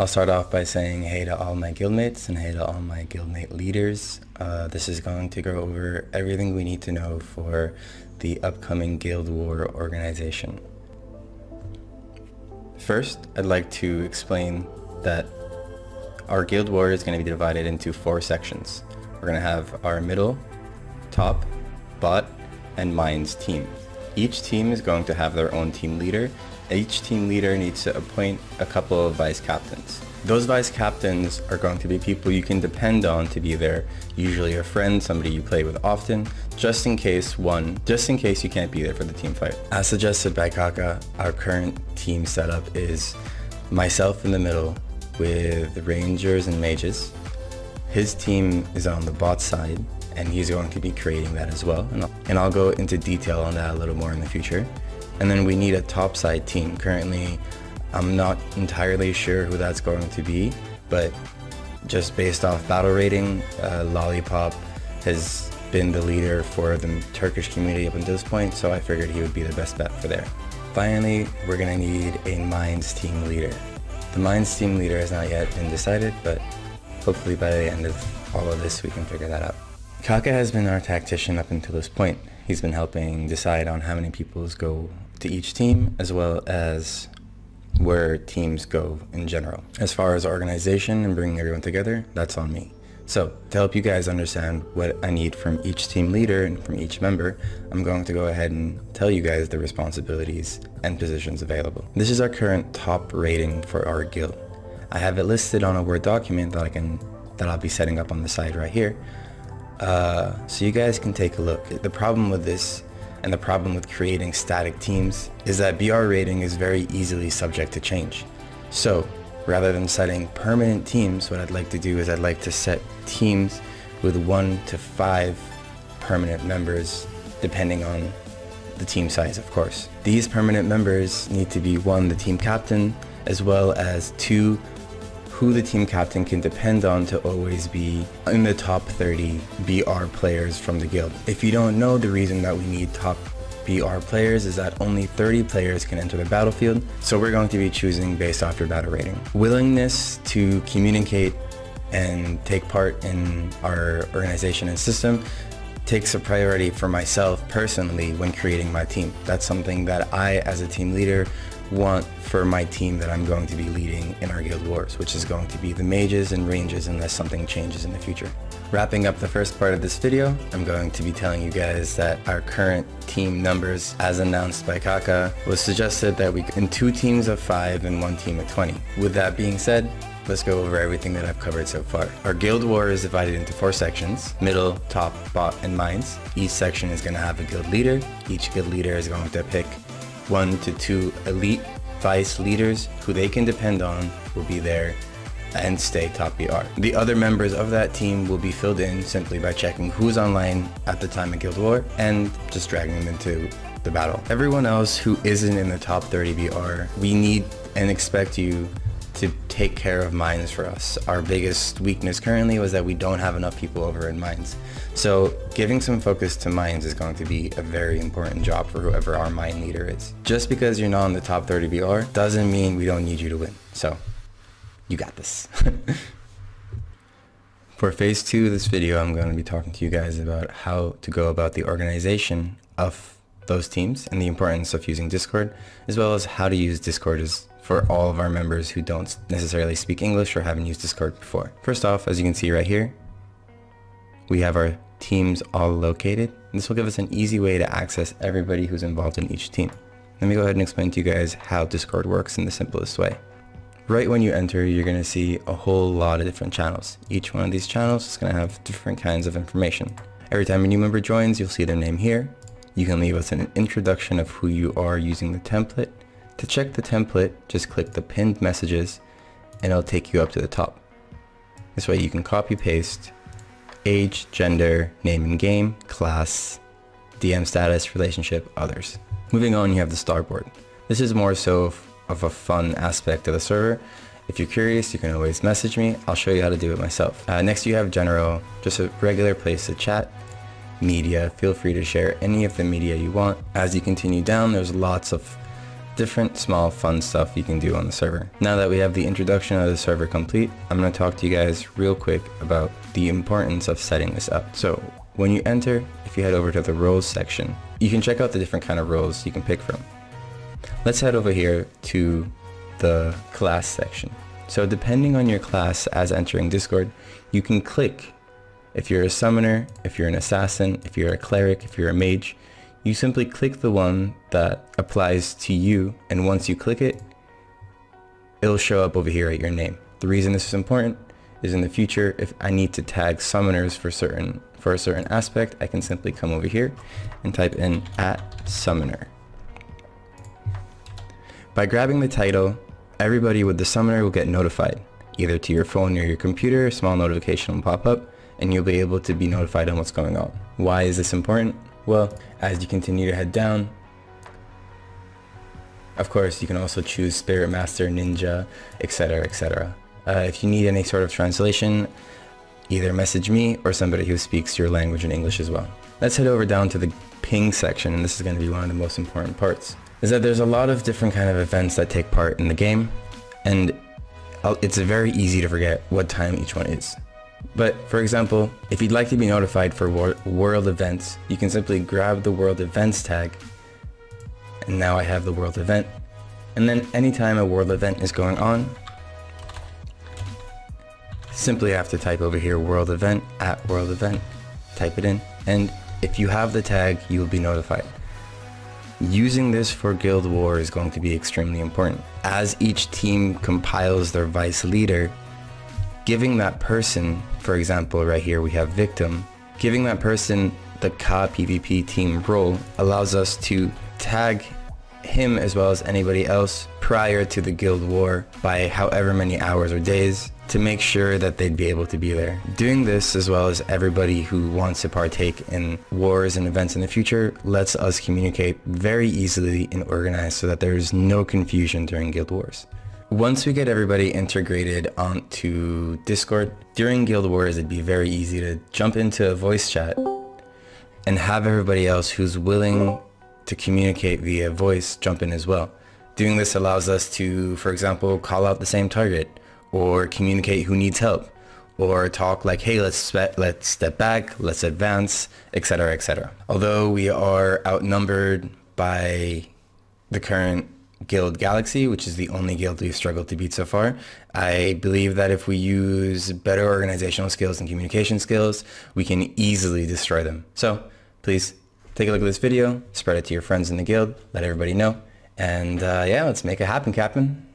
I'll start off by saying hey to all my guildmates and hey to all my guildmate leaders. This is going to go over everything we need to know for the upcoming Guild War organization. First, I'd like to explain that our Guild War is going to be divided into 4 sections. We're going to have our middle, top, bot, and mines team. Each team is going to have their own team leader. Each team leader needs to appoint a couple of vice captains. Those vice captains are going to be people you can depend on to be there, usually a friend, somebody you play with often, just in case you can't be there for the team fight. As suggested by KaKa, our current team setup is myself in the middle with rangers and mages. His team is on the bot side, and he's going to be creating that as well, and I'll go into detail on that a little more in the future. And then we need a top side team. Currently, I'm not entirely sure who that's going to be, but just based off battle rating, Lollipop has been the leader for the Turkish community up until this point, so I figured he would be the best bet for there. Finally, we're gonna need a mines team leader. The mines team leader has not yet been decided, but hopefully by the end of all of this we can figure that out. KaKa has been our tactician up until this point. He's been helping decide on how many peoples go to each team, as well as where teams go in general. As far as organization and bringing everyone together, that's on me. So to help you guys understand what I need from each team leader and from each member, I'm going to go ahead and tell you guys the responsibilities and positions available. This is our current top rating for our guild. I have it listed on a Word document that I'll be setting up on the side right here. So you guys can take a look. The problem with this and the problem with creating static teams is that BR rating is very easily subject to change. So rather than setting permanent teams, what I'd like to do is I'd like to set teams with 1 to 5 permanent members, depending on the team size, of course. These permanent members need to be 1, the team captain, as well as 2, who the team captain can depend on to always be in the top 30 BR players from the guild. If you don't know, the reason that we need top BR players is that only 30 players can enter the battlefield, so we're going to be choosing based off your battle rating. Willingness to communicate and take part in our organization and system takes a priority for myself personally when creating my team. That's something that I, as a team leader, want for my team that I'm going to be leading in our guild wars, which is going to be the mages and ranges unless something changes in the future. Wrapping up the first part of this video, I'm going to be telling you guys that our current team numbers, as announced by KaKa, was suggested that we go in 2 teams of 5 and 1 team of 20. With that being said, let's go over everything that I've covered so far. Our guild war is divided into 4 sections: middle, top, bot, and mines. Each section is going to have a guild leader. Each guild leader is going to pick 1 to 2 elite vice leaders who they can depend on will be there and stay top BR. The other members of that team will be filled in simply by checking who's online at the time of Guild War and just dragging them into the battle. Everyone else who isn't in the top 30 BR, we need and expect you to take care of mines for us. Our biggest weakness currently was that we don't have enough people over in mines. So giving some focus to mines is going to be a very important job for whoever our mine leader is. Just because you're not in the top 30 BR doesn't mean we don't need you to win. So you got this. For phase 2 of this video, I'm going to be talking to you guys about how to go about the organization of those teams and the importance of using Discord, as well as how to use Discord for all of our members who don't necessarily speak English or haven't used Discord before. First off, as you can see right here, we have our teams all located. This will give us an easy way to access everybody who's involved in each team. Let me go ahead and explain to you guys how Discord works in the simplest way. Right when you enter, you're going to see a whole lot of different channels. Each one of these channels is going to have different kinds of information. Every time a new member joins, you'll see their name here. You can leave us an introduction of who you are using the template. To check the template, just click the pinned messages and it'll take you up to the top. This way you can copy paste age, gender, name in game, class, DM status, relationship, others. Moving on, you have the starboard. This is more so of a fun aspect of the server. If you're curious, you can always message me. I'll show you how to do it myself. Next you have general, just a regular place to chat. Media, feel free to share any of the media you want. As you continue down, there's lots of different small fun stuff you can do on the server. Now that we have the introduction of the server complete, I'm going to talk to you guys real quick about the importance of setting this up. So when you enter, if you head over to the roles section, you can check out the different kind of roles you can pick from. Let's head over here to the class section. So depending on your class as entering Discord, you can click if you're a summoner, if you're an assassin, if you're a cleric, if you're a mage. You simply click the one that applies to you, and once you click it, it'll show up over here at your name. The reason this is important is in the future, if I need to tag summoners for a certain aspect, I can simply come over here and type in @summoner. By grabbing the title, everybody with the summoner will get notified, either to your phone or your computer. A small notification will pop up and you'll be able to be notified on what's going on. Why is this important? Well, as you continue to head down, of course, you can also choose Spirit Master, Ninja, etc, etc. If you need any sort of translation, either message me or somebody who speaks your language in English as well. Let's head over down to the ping section, and this is going to be one of the most important parts. Is that there's a lot of different kind of events that take part in the game, and it's very easy to forget what time each one is. But for example, if you'd like to be notified for world events, you can simply grab the world events tag, and now I have the world event. And then anytime a world event is going on, simply have to type over here world event, @world event, type it in, and if you have the tag, you will be notified. Using this for Guild War is going to be extremely important. As each team compiles their vice leader, giving that person, for example right here we have victim, giving that person the KaKa PvP team role allows us to tag him as well as anybody else prior to the Guild War by however many hours or days to make sure that they'd be able to be there. Doing this, as well as everybody who wants to partake in wars and events in the future, lets us communicate very easily and organized so that there's no confusion during Guild Wars. Once we get everybody integrated onto Discord, during Guild Wars it'd be very easy to jump into a voice chat and have everybody else who's willing to communicate via voice jump in as well. Doing this allows us to, for example, call out the same target, or communicate who needs help, or talk like, hey, let's step back, let's advance, etc, etc. Although we are outnumbered by the current guild Galaxy, which is the only guild we've struggled to beat so far, I believe that if we use better organizational skills and communication skills, we can easily destroy them. So please take a look at this video, spread it to your friends in the guild, let everybody know, and yeah, let's make it happen, Captain.